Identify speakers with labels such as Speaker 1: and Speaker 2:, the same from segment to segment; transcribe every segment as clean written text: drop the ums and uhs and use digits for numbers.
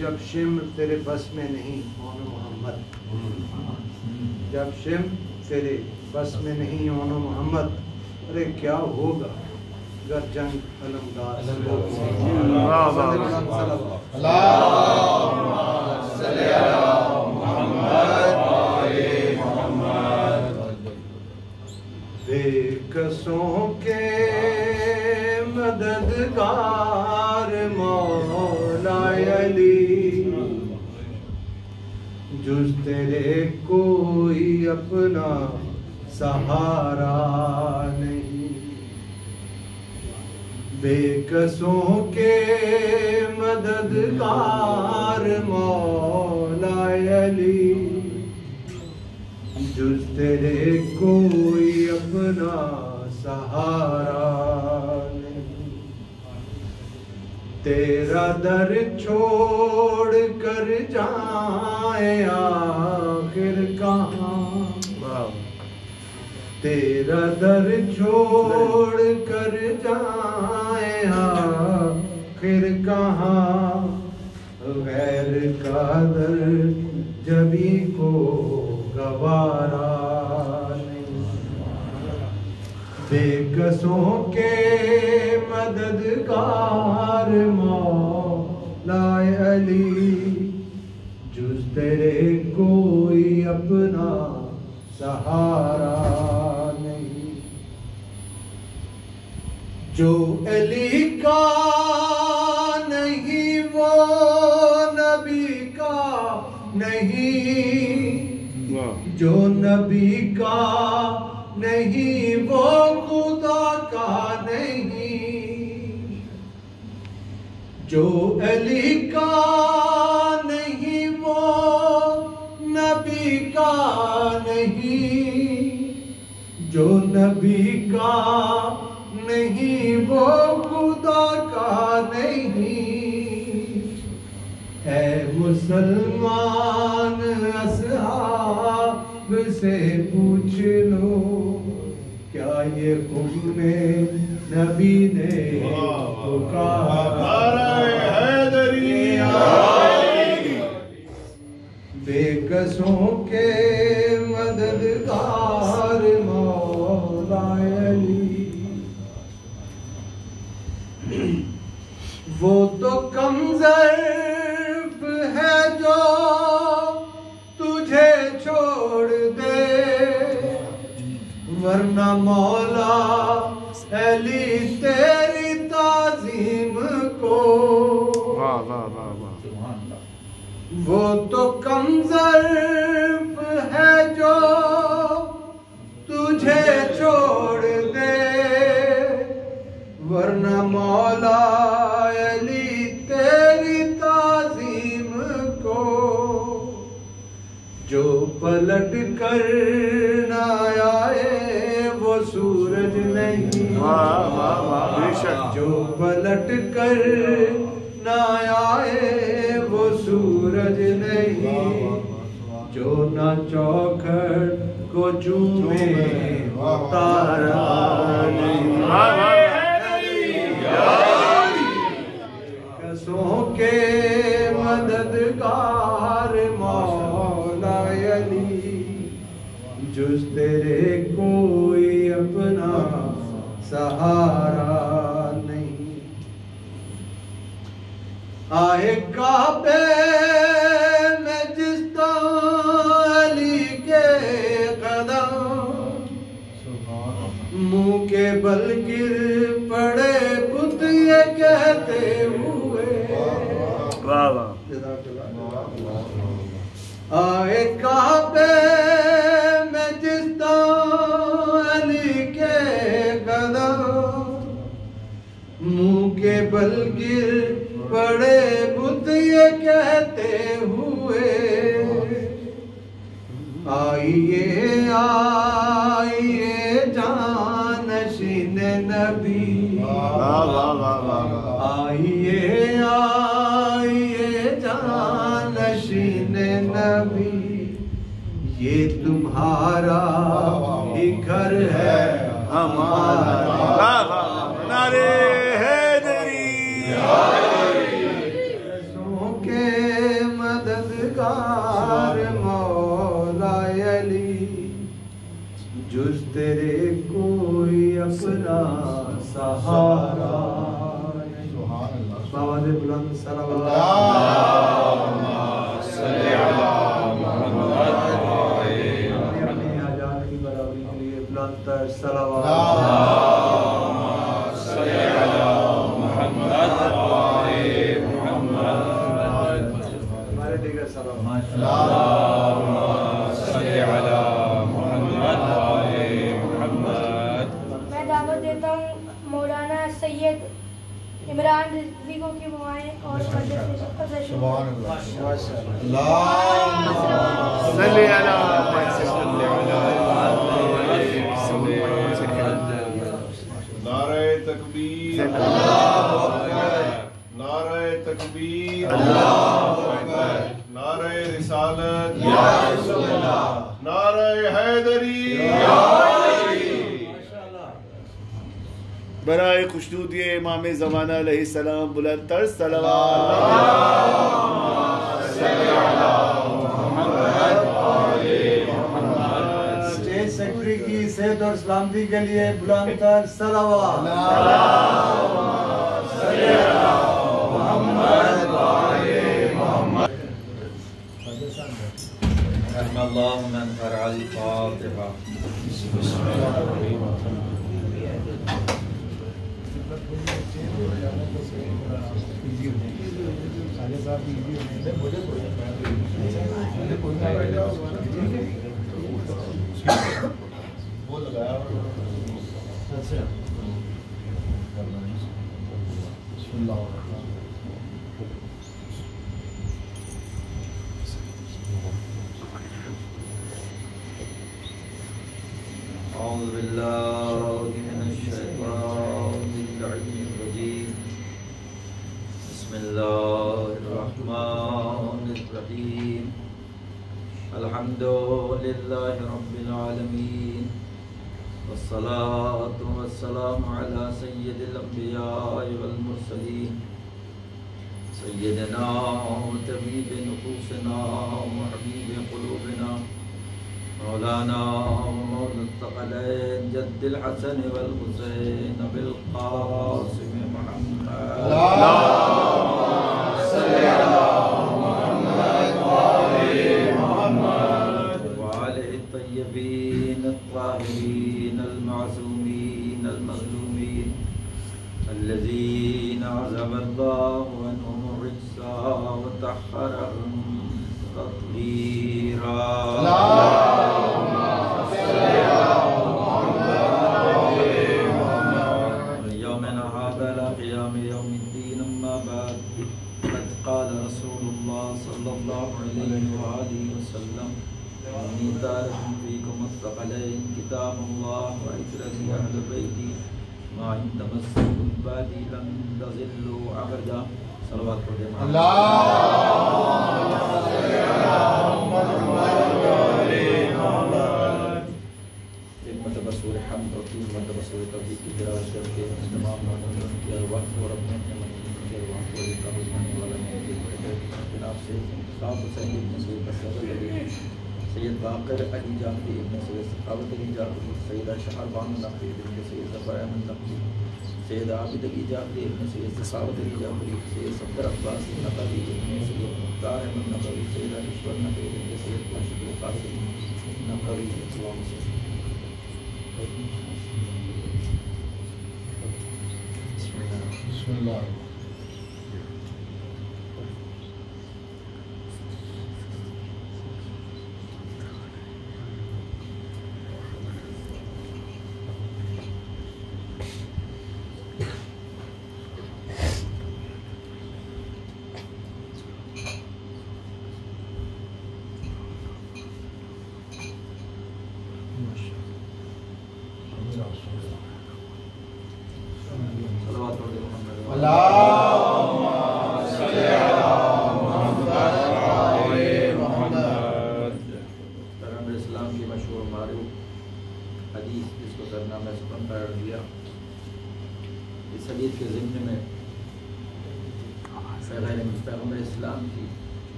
Speaker 1: جب شم تیرے بس میں نہیں اون محمد، جب شم تیرے بس میں نہیں اون محمد، ارے کیا ہوگا اگر جنگ علمدار بے کسوں کے مددگار مولا علی، جز تیرے کوئی اپنا سہارا نہیں، بے کسوں کے مددگار مولا علی، جز تیرے کوئی اپنا سہارا نہیں، تیرا در چھوڑ کر جائیں آخر کہاں، تیرا در چھوڑ کر جائیں آخر کہاں، غیر کا در جبھی کو گوارا نہیں، بے کسوں کے مددگار مولا علی، جز تیرے کوئی اپنا سہارا نہیں، جو علی کا نہیں وہ نبی کا نہیں، جو نبی کا نہیں وہ خدا کا نہیں، جو علی کا نہیں وہ نبی کا نہیں، جو نبی کا نہیں وہ خدا کا نہیں، اے مسلمان اصحاب سے پوچھ لو، کیا یہ قوم نبی نے پکارا، بے کسوں کے مددگار مولا علی، وہ تو کم ظرف ہے جو تجھے چھوڑ دے، ورنہ مولا علی تیری تعظیم کو، وہ تو کم ظرف ہے جو تجھے چھوڑ دے، ورنہ مولا علی تیری تعظیم کو، جو پلٹ کر نہ آئے وہ سورج نہیں، جو پلٹ کر نہ آئے وہ سورج نہیں، جو نہ چوکھٹ کو چومے تارا نہیں، کسوں کے مددگار مولا علی، جز تیرے کوئی اپنا سہارا نہیں، آئے کعبے میں جس طرح علی کے قدم، منہ کے بل گر پڑے بت یہ کہتے ہوئے، آئے کعبے میں جس طرح علی کے قدم، منہ کے بل گر پڑے بت یہ کہتے ہوئے، آئیے آئیے جانشین نبی، آئیے آئیے جانشین نبی، یہ تمہارا ہی گھر ہے ہمارا، نعرے حیدری، کسوں کے پکار مولا علی جز تیرے کوئی اپنا سہارا باواد بلند صلوات اپنی حاجات کی برابری کے لیے بلند تر صلوات ہمارے دیگر صلوات
Speaker 2: میں دعوت دیتا ہوں مولانا سید عمران رضوی کو کہ وہ آئیں اور
Speaker 3: سبحان اللہ
Speaker 1: صلی علی
Speaker 3: نعرہ تکبیر نعرہ تکبیر نعرہ رسالت نعرہ حیدری
Speaker 4: برائے خوشنودی امام زمانہ علیہ السلام بلند تر صلوات
Speaker 1: اسٹیج سیکرٹری کی صحت اور سلامتی کے لیے بلند تر صلوات
Speaker 5: اللهم انفر على الفاتحة أعوذ بالله من الشيطان اللعين الرجيم بسم الله الرحمن الرحيم الحمد لله رب العالمين والصلاة والسلام على سيد الأنبياء والمرسلين سيدنا وطبيب نفوسنا وحبيب قلوبنا مولانا ومولى الثقلين جد الحسن والحسين بالقاسم محمد اللهم صل على محمد وآله الطيبين الطاهرين المعصومين المظلومين الذين عزم الله عنهم الرجس وطهرهم تطهيرا قال رسول الله صلى الله عليه وآله وسلم إني تارك فيكم الثقلين كتاب الله وعترتي أهل بيتي ما إن تمسكوا بعدي لن تضلوا أبدا صلوات ایک مرتبہ سورہ حمد اور تین مرتبہ سورہ توحید کی تلاوت کر کے تمام مومنین کی ارواح اور اپنے اپنے مومنین کی ارواح کو قبول کرنے والا نیکی بڑے جناب سے صاحب حسین ابن سعید الصدر علی سید باقر علی جعفری ابن سید سخاوت علی جعفری سیدہ شہر بانو نقوی ابن سید ظفر احمد نقوی سید عابد علی جعفری ابن سید سخاوت علی جعفری سید صفدر عباس نقوی ابن سید مختار احمد نقوی سیدہ رشور نقوی ابن سید ماشد القاسم نقوی اللہم صلی
Speaker 3: بسم اللہ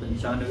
Speaker 5: 95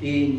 Speaker 5: 3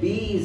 Speaker 5: 20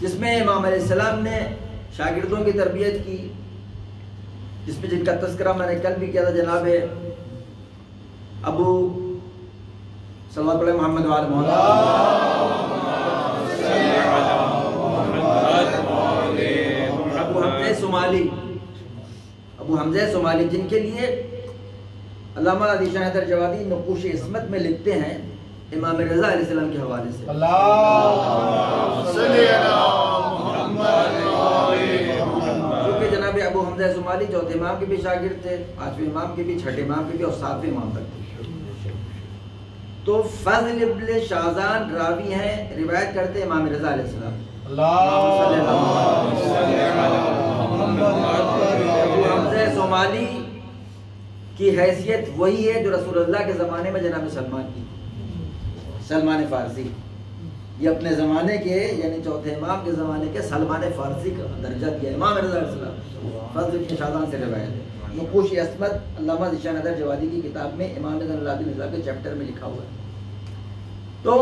Speaker 5: جس میں امام علیہ السلام نے شاگردوں کی تربیت کی، جس میں جن کا تذکرہ میں نے کل بھی کیا تھا، جناب ابو صلوات علیہ محمد وآل ابو حمزہ صومالی، جن کے لیے علامہ ذیشان حیدر جوادی نقوش عصمت میں لکھتے ہیں امام رضا علیہ السلام کے حوالے سے، کیونکہ جناب ابو حمزہ صومالی چوتھے امام کے بھی شاگرد تھے، پانچویں امام کے بھی، چھٹے امام کے بھی اور ساتویں امام تک تھے۔ تو فضل ابن شاذان راوی ہیں، روایت کرتے امام رضا علیہ السلام۔ ابو حمزہ صومالی کی حیثیت وہی ہے جو رسول اللہ کے زمانے میں جناب سلمان کی، سلمان فارسی، یہ اپنے زمانے کے یعنی چوتھے امام کے زمانے کے سلمان فارسی کا درجہ دیا امام رضا علیہ السلام۔ فضل ابن شاذان سے روایت ہے، نقوش عصمت علامہ ذیشان حیدر جوادی کی کتاب میں امام زین العابدین صاحب کے چیپٹر میں لکھا ہوا ہے۔ تو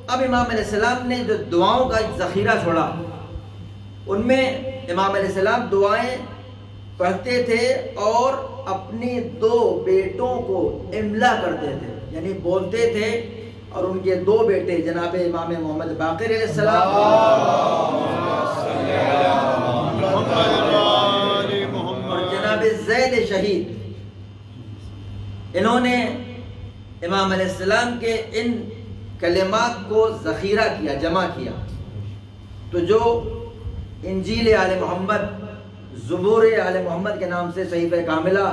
Speaker 5: اب امام علیہ السلام نے جو دعاؤں کا ایک ذخیرہ چھوڑا، ان میں امام علیہ السلام دعائیں پڑھتے تھے اور اپنے دو بیٹوں کو املا کرتے تھے، یعنی بولتے تھے، اور ان کے دو بیٹے جناب امام محمد باقر علیہ السلام اور جناب زید شہید، انہوں نے امام علیہ السلام کے ان کلمات کو ذخیرہ کیا، جمع کیا۔ تو جو انجیل آل محمد، زبور آل محمد کے نام سے صحیفہ کاملہ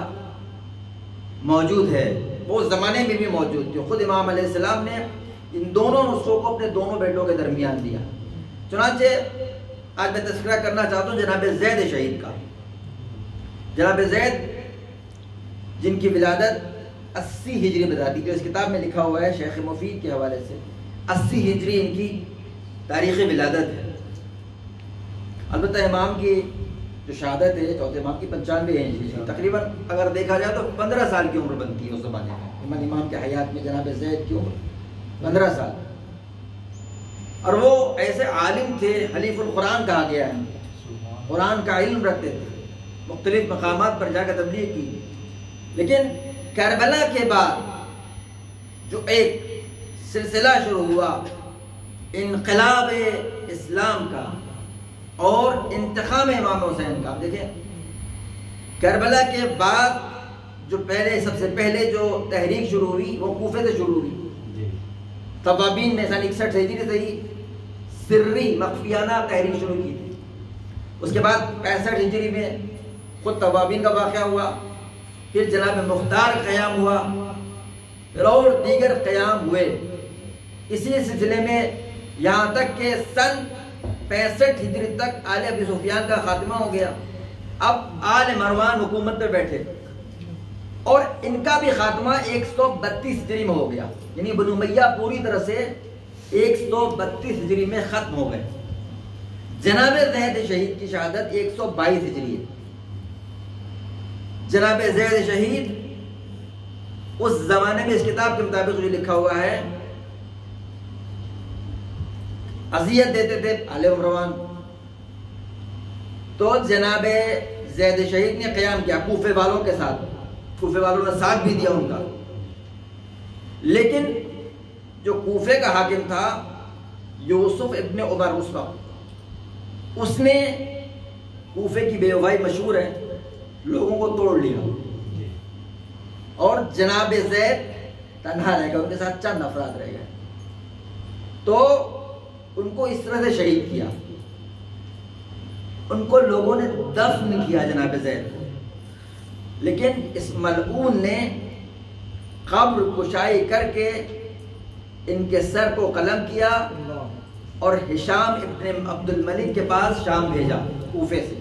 Speaker 5: موجود ہے، وہ اس زمانے میں بھی موجود تھی۔ خود امام علیہ السلام نے ان دونوں نسخوں کو اپنے دونوں بیٹوں کے درمیان دیا۔ چنانچہ آج میں تذکرہ کرنا چاہتا ہوں جناب زید شہید کا۔ جناب زید جن کی ولادت 80 ہجری بتاتی ہے، اس کتاب میں لکھا ہوا ہے شیخ مفید کے حوالے سے 80 ہجری ان کی تاریخ ولادت ہے۔ البتہ امام کی جو شہادت ہے چوتھے امام کی 95 ہجری، تقریباً اگر دیکھا جائے تو 15 سال کی عمر بنتی ہے اس زمانے میں۔ امام کے حیات میں جناب زید کی عمر 15 سال، اور وہ ایسے عالم تھے، حلیف القرآن کہا گیا ہے، قرآن کا علم رکھتے تھے، مختلف مقامات پر جا کر تبلیغ کی۔ لیکن کربلا کے بعد جو ایک سلسلہ شروع ہوا انقلاب اسلام کا اور انتقام امام حسین کا، دیکھیں کربلا کے بعد جو سب سے پہلے جو تحریک شروع ہوئی وہ کوفے سے شروع ہوئی۔ توابین نے سن 61 ہجری سے ہی سری مخفیانہ تحریک شروع کی تھی۔ اس کے بعد 65 ہجری میں خود توابین کا واقعہ ہوا، پھر جناب مختار قیام ہوا، پھر اور دیگر قیام ہوئے۔ اسی سلسلے میں یہاں تک کہ سن 65 ہجری تک آل ابی سفیان کا خاتمہ ہو گیا۔ اب آل مروان حکومت پر بیٹھے اور ان کا بھی خاتمہ 132 ہجری میں ہو گیا، یعنی بنو امیہ پوری طرح سے 132 ہجری میں ختم ہو گئے۔ جناب زید شہید کی شہادت 122 ہجری ہے۔ جناب زید شہید اس زمانے میں اس کتاب کے مطابق جو لکھا ہوا ہے اذیت دیتے تھے آل مروان، تو جناب زید شہید نے قیام کیا کوفے والوں کے ساتھ، کوفے والوں نے ساتھ بھی دیا ان کا۔ لیکن جو کوفے کا حاکم تھا یوسف ابن عمر اس وقت، اس نے کوفے کی بے وفائی مشہور ہے، لوگوں کو توڑ لیا اور جناب زید تنہا رہ گئے، ان کے ساتھ چند افراد رہ گئے، تو ان کو اس طرح سے شہید کیا۔ ان کو لوگوں نے دفن کیا جناب زید کو، لیکن اس ملعون نے قبر کشائی کر کے ان کے سر کو قلم کیا اور ہشام ابن عبد الملک کے پاس شام بھیجا کوفے سے،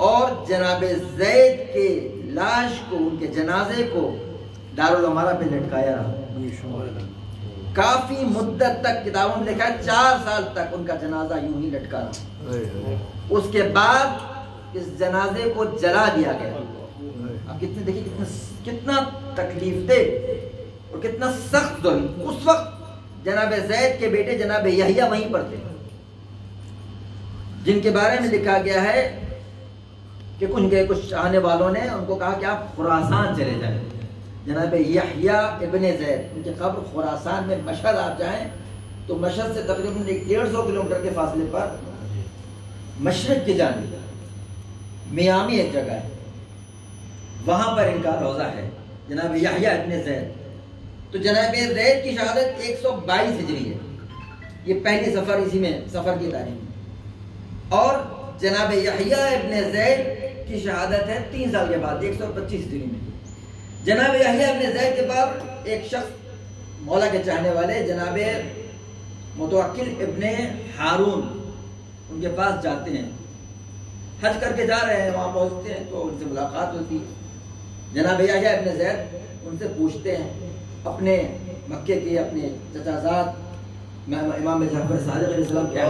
Speaker 5: اور جناب زید کے لاش کو، ان کے جنازے کو دارالعمارہ پہ لٹکایا رہا۔ کافی مدت تک کتابوں میں لکھا ہے 4 سال تک ان کا جنازہ یوں ہی لٹکا رہا۔ اس کے بعد اس جنازے کو جلا دیا گیا۔ اب کتنے دیکھیں کتنا تکلیف دہ اور کتنا سخت ظلم۔ اس وقت جناب زید کے بیٹے جناب یحییٰ وہیں پر تھے، جن کے بارے میں لکھا گیا ہے کہ کچھ آنے والوں نے ان کو کہا کہ آپ خراسان چلے جائیں. جناب یحییٰ ابن زید ان کی قبر خراسان میں مشہد آپ جائیں تو مشہد سے تقریباً 150 کلومیٹر کے فاصلے پر مشرق کی جانب میامی ایک جگہ ہے، وہاں پر ان کا روضہ ہے جناب یحییٰ ابن زید. تو جناب زید کی شہادت 122 ہجری ہے، یہ پہلی سفر اسی میں سفر کی تاریخ میں. اور جناب یحییٰ ابن زید کی شہادت ہے 3 سال کے بعد 125 ہجری میں. جناب یحییٰ ابن زید کے بعد ایک شخص مولا کے چاہنے والے جناب متوکل ابن ہارون ان کے پاس جاتے ہیں، حج کر کے جا رہے ہیں، وہاں پہنچتے ہیں تو ان سے ملاقات ہوتی ہے. جناب یحییٰ ابن زید ان سے پوچھتے ہیں اپنے مکے کے اپنے چچا زاد امام جعفر صادق علیہ السلام کیا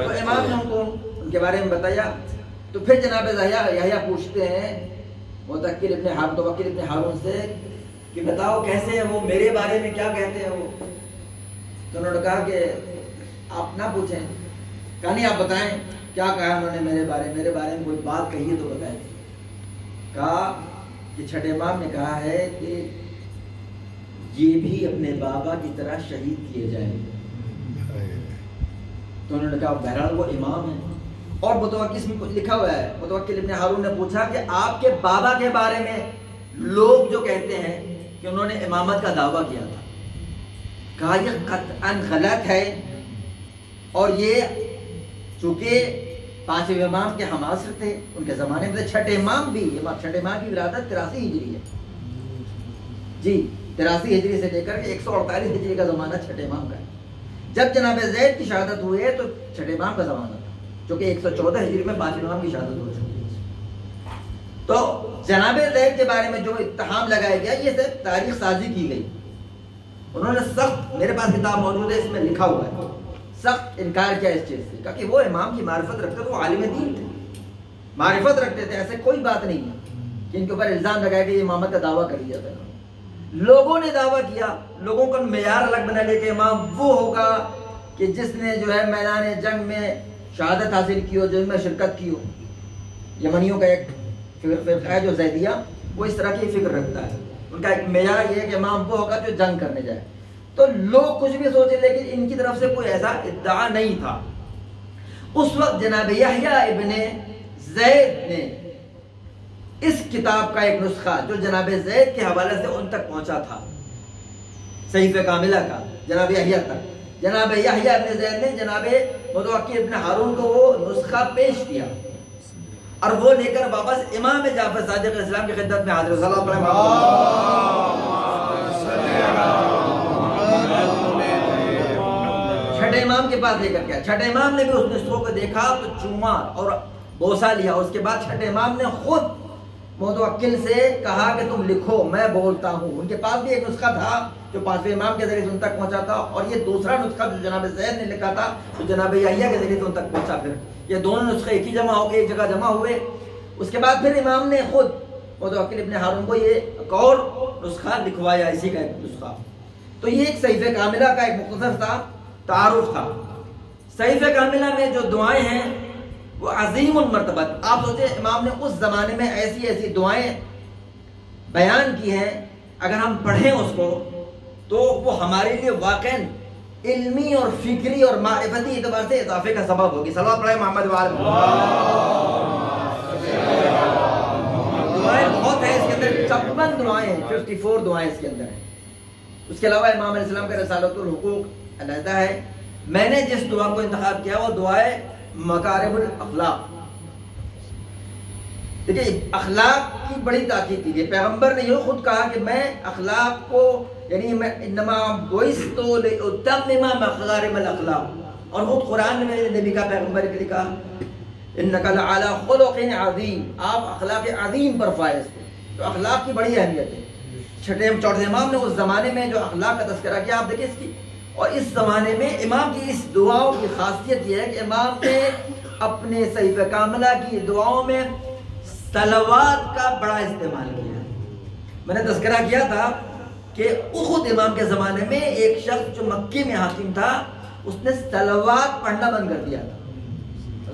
Speaker 5: تو امام نے ان کو ان کے بارے میں بتایا. تو پھر جناب یحییٰ پوچھتے ہیں متوکل ابن ہارون سے کہ بتاؤ کیسے ہیں وہ، میرے بارے میں کیا کہتے ہیں وہ. تو انہوں نے کہا کہ آپ نہ پوچھیں، کہا نہیں آپ بتائیں کیا کہا انہوں نے میرے بارے میں کوئی بات کہی ہے تو بتائیں. کہا کہ چھٹے امام نے کہا ہے کہ یہ بھی اپنے بابا کی طرح شہید کیے جائیں. تو انہوں نے کہا بہرحال وہ امام ہیں. اور متوکل اس میں لکھا ہوا ہے، متوکل ابن ہارون نے پوچھا کہ آپ کے بابا کے بارے میں لوگ جو کہتے ہیں کہ انہوں نے امامت کا دعویٰ کیا تھا، کہا یہ قطعاً غلط ہے. اور یہ چونکہ 5ویں امام کے ہماسر تھے ان کے زمانے میں، چھٹے امام کی ولادت 83 ہجری ہے جی، 83 ہجری سے لے کر کے 148 ہجری کا زمانہ چھٹے امام کا ہے. جب جناب زید کی شہادت ہوئی ہے تو چھٹے امام کا زمانہ تھا، چونکہ 114 ہجری میں 5ویں امام کی شہادت ہو چکی ہے. تو جناب زید کے بارے میں جو اتہام لگایا گیا یہ صرف تاریخ سازی کی گئی. انہوں نے سخت، میرے پاس کتاب موجود ہے اس میں لکھا ہوا ہے، سخت انکار کیا اس چیز سے، کہ وہ امام کی معرفت رکھتے تھے، وہ عالم دین تھے، معرفت رکھتے تھے، ایسے کوئی بات نہیں ہے کہ ان کے اوپر الزام لگایا کہ امامت کا دعویٰ کر لیا تھا. لوگوں نے دعویٰ کیا، لوگوں کا معیار الگ بنا لیا کہ امام وہ ہوگا کہ جس نے جو ہے میدان جنگ میں شہادت حاصل کی ہو، جن میں شرکت کی ہو. یمنیوں کا ایک فرقہ ہے جو زیدیہ، وہ اس طرح کی فکر رکھتا ہے، ان کا ایک معیار یہ ہے کہ امام وہ ہوگا جو جنگ کرنے جائے. تو لوگ کچھ بھی سوچے لیکن ان کی طرف سے کوئی ایسا ادعا نہیں تھا. اس وقت جناب یحییٰ ابن زید نے اس کتاب کا ایک نسخہ جو جناب زید کے حوالے سے ان تک پہنچا تھا، صحیفہ کاملہ کا، جناب یحییٰ تک، جناب یحییٰ ابن زید نے جناب متوکل ابن ہارون کو وہ نسخہ پیش کیا اور وہ لے کر واپس امام جعفر صادق علیہ السلام کی خدمت میں حاضر. صلی اللہ علیہ چھٹے امام کے پاس لے کر گیا. چھٹے امام نے بھی اس نسخوں کو دیکھا تو چوما اور بوسہ لیا. اس کے بعد چھٹے امام نے خود متوکل سے کہا کہ تم لکھو، میں بولتا ہوں. ان کے پاس بھی ایک نسخہ تھا جو 5ویں امام کے ذریعے سے ان تک پہنچا تھا، اور یہ دوسرا نسخہ جو جناب زید نے لکھا تھا جو جناب یحییٰ کے ذریعے سے ان تک پہنچا. پھر یہ دونوں نسخے ایک ہی جمع ہو گئے، ایک جگہ جمع ہوئے. اس کے بعد پھر امام نے خود متوکل ابن ہارون کو یہ ایک اور نسخہ لکھوایا، اسی کا ایک نسخہ. تو یہ ایک صحیفہ کاملہ کا ایک مختصر تھا تعارف تھا. صحیفہ کاملہ میں جو دعائیں ہیں وہ عظیم المرتبت. آپ سوچیں امام نے اس زمانے میں ایسی ایسی دعائیں بیان کی ہیں، اگر ہم پڑھیں اس کو تو وہ ہمارے لیے واقعاً علمی اور فکری اور معرفتی اعتبار سے اضافے کا سبب ہوگی. صلوات پڑھیں محمد وآل دعائیں بہت ہیں اس کے اندر، 56 دعائیں ہیں، 54 دعائیں اس کے اندر ہیں. اس کے علاوہ امام علیہ السلام کا رسالۃ الحقوق علیحدہ ہے. میں نے جس دعا کو انتخاب کیا وہ دعائے مکارم الاخلاق. دیکھیے اخلاق کی بڑی تاکید کی گئی. پیغمبر نے یہ خود کہا کہ میں اخلاق کو، یعنی میں انما بعثت لاتمم مکارم الاخلاق. اور خود قرآن میں نبی کا پیغمبر نے لکھا انک لعلی خلق عظیم، آپ اخلاق عظیم پر فائز تھے. تو اخلاق کی بڑی اہمیت ہے. چوتھے امام نے اس زمانے میں جو اخلاق کا تذکرہ کیا آپ دیکھیں اس کی. اور اس زمانے میں امام کی اس دعاؤں کی خاصیت یہ ہے کہ امام نے اپنے صحیفہ کاملہ کی دعاؤں میں صلوات کا بڑا استعمال کیا. میں نے تذکرہ کیا تھا
Speaker 6: کہ خود امام کے زمانے میں ایک شخص جو مکے میں حاکم تھا اس نے صلوات پڑھنا بند کر دیا تھا،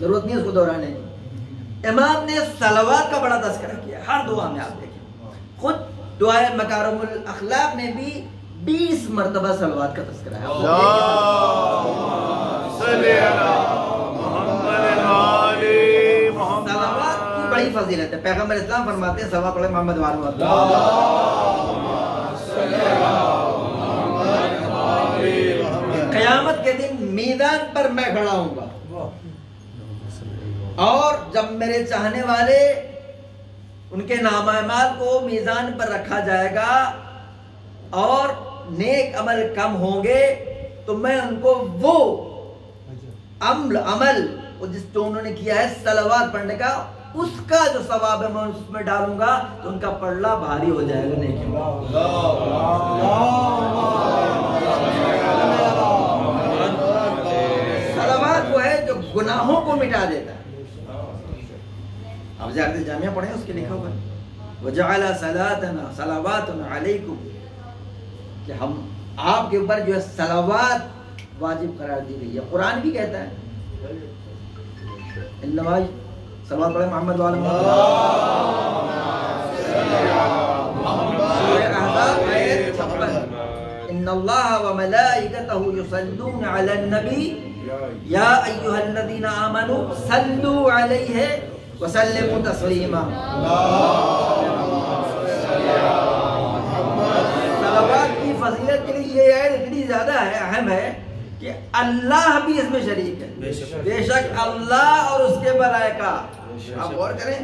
Speaker 6: ضرورت نہیں اس کو دہرانے کی۔ امام نے صلوات کا بڑا تذکرہ کیا، ہر دعا میں آپ دیکھیں، خود دعائے مکارم الاخلاق میں بھی 20 مرتبہ صلوات کا تذکرہ ہے۔ صلوات کی بڑی فضیلت ہے، پیغمبر اسلام فرماتے ہیں صلوات علی محمد وعلی محمد، قیامت کے دن میدان پر میں کھڑا ہوں گا اور جب میرے چاہنے والے ان کے نامہ اعمال کو میزان پر رکھا جائے گا اور نیک عمل کم ہوں گے تو میں ان کو وہ عمل جس جو انہوں نے کیا ہے صلوات پڑھنے کا، اس کا جو ثواب ہے میں اس میں ڈالوں گا تو ان کا پلڑا بھاری ہو جائے گا نیکی میں۔ صلوات وہ ہے جو گناہوں کو مٹا دیتا ہے۔ آپ زیارت جامعہ پڑھیں، اس کے لکھا ہوا ہے وَجَعَلَ صَلَاتَنَا صَلَوَاتٌ عَلَيْكُمْ، کہ ہم آپ کے اوپر جو ہے صلوات واجب قرار دی گئی ہے۔ قرآن بھی کہتا ہے انما صلوات پڑھیں محمد وعلی محمد، سورہ احزاب آیت 56، ان اللہ وملائکتہ یصلون علی النبی یا ایھا الذین آمنوا صلوا علیہ وسلموا تسلیما۔ صلوات کی فضیلت کے لیے یہ ہے اتنی زیادہ ہے، اہم ہے کہ اللہ بھی اس میں شریک ہے، بے شک اللہ اور اس کے ملائکہ، آپ غور کریں،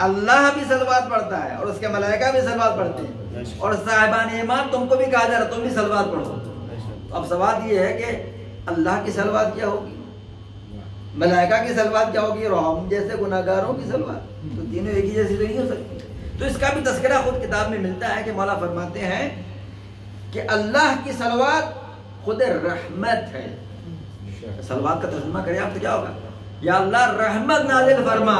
Speaker 6: اللہ بھی صلوات پڑھتا ہے اور اس کے ملائکہ بھی صلوات پڑھتے ہیں، اور صاحبان ایمان تم کو بھی کہا جا رہا تم بھی صلوات پڑھو۔ اب سوال یہ ہے کہ اللہ کی صلوات کیا ہوگی، ملائکہ کی صلوات کیا ہوگی، اور ہم جیسے گناہگاروں کی صلوات، تو تینوں ایک ہی جیسی تو نہیں ہو سکتی۔ تو اس کا بھی تذکرہ خود کتاب میں ملتا ہے کہ مولا فرماتے ہیں کہ اللہ کی صلوات خود رحمت ہے۔ صلوات کا ترجمہ کریں آپ تو کیا ہوگا، یا اللہ رحمت نازل فرما،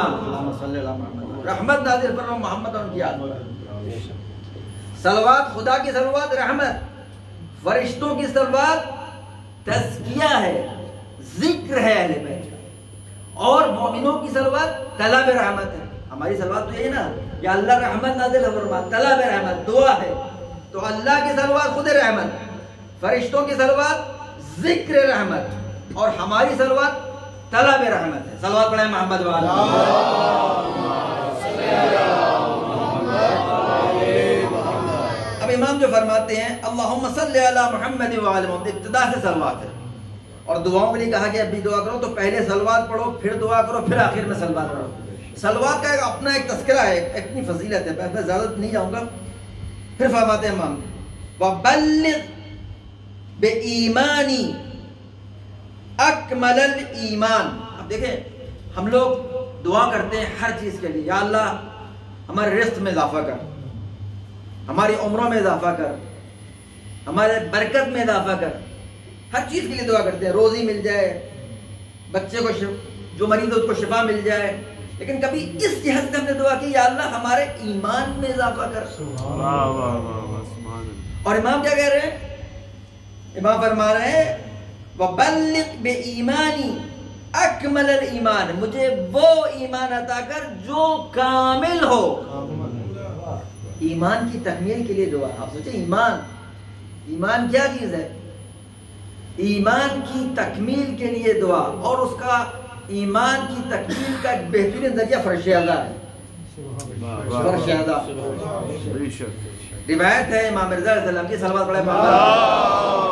Speaker 6: رحمت نازل فرما محمد اور ان کی یاد۔ صلوات خدا کی صلوات رحمت، فرشتوں کی صلوات تزکیہ ہے، ذکر ہے اہل بیت، اور مومنوں کی صلوات طلب رحمت ہے۔ ہماری صلوات تو یہ نا، یا اللہ رحمت نازل فرما، طلب رحمت دعا ہے، تو اللہ کی صلوات خود رحمت، فرشتوں کی صلوات ذکر رحمت، اور ہماری صلوات طلب رحمت ہے۔ صلوات پڑھیں محمد وعلی اب امام جو فرماتے ہیں اللہم صلی علی محمد وعلی محمد، ابتدا سے صلوات ہے، اور دعاؤں کے لیے کہا کہ اب بھی دعا کرو تو پہلے صلوات پڑھو، پھر دعا کرو، پھر آخر میں صلوات پڑھو۔ صلوات کا اپنا ایک تذکرہ ہے، اتنی فضیلت ہے، میں زیادہ نہیں جاؤں گا۔ پھر فرماتے ہیں امام وَبَلِّغْ بِإِيمَانِ اکمل الایمان۔ اب دیکھیں ہم لوگ دعا کرتے ہیں ہر چیز کے لیے، یا اللہ ہمارے رزق میں اضافہ کر، ہماری عمروں میں اضافہ کر، ہمارے برکت میں اضافہ کر، ہر چیز کے لیے دعا کرتے ہیں، روزی مل جائے، بچے کو جو مریض ہے اس کو شفا مل جائے، لیکن کبھی اس جہت سے ہم نے دعا کی یا اللہ ہمارے ایمان میں اضافہ کر۔ اور امام کیا کہہ رہے ہیں، امام فرما رہے ہیں وَبَلِّغْ بِإِيمَانِ اکمل الایمان، مجھے وہ ایمان عطا کر جو کامل ہو۔ ایمان کی تکمیل کے لیے دعا، آپ سوچیں ایمان کیا چیز ہے، ایمان کی تکمیل کے لیے دعا، اور اس کا ایمان کی تکمیل کا ایک بہترین ذریعہ فرش اعلیٰ ہے، فرش اعلیٰ۔ روایت ہے امام مرزا علیہ السلام کی، صلوات پڑھیں محمد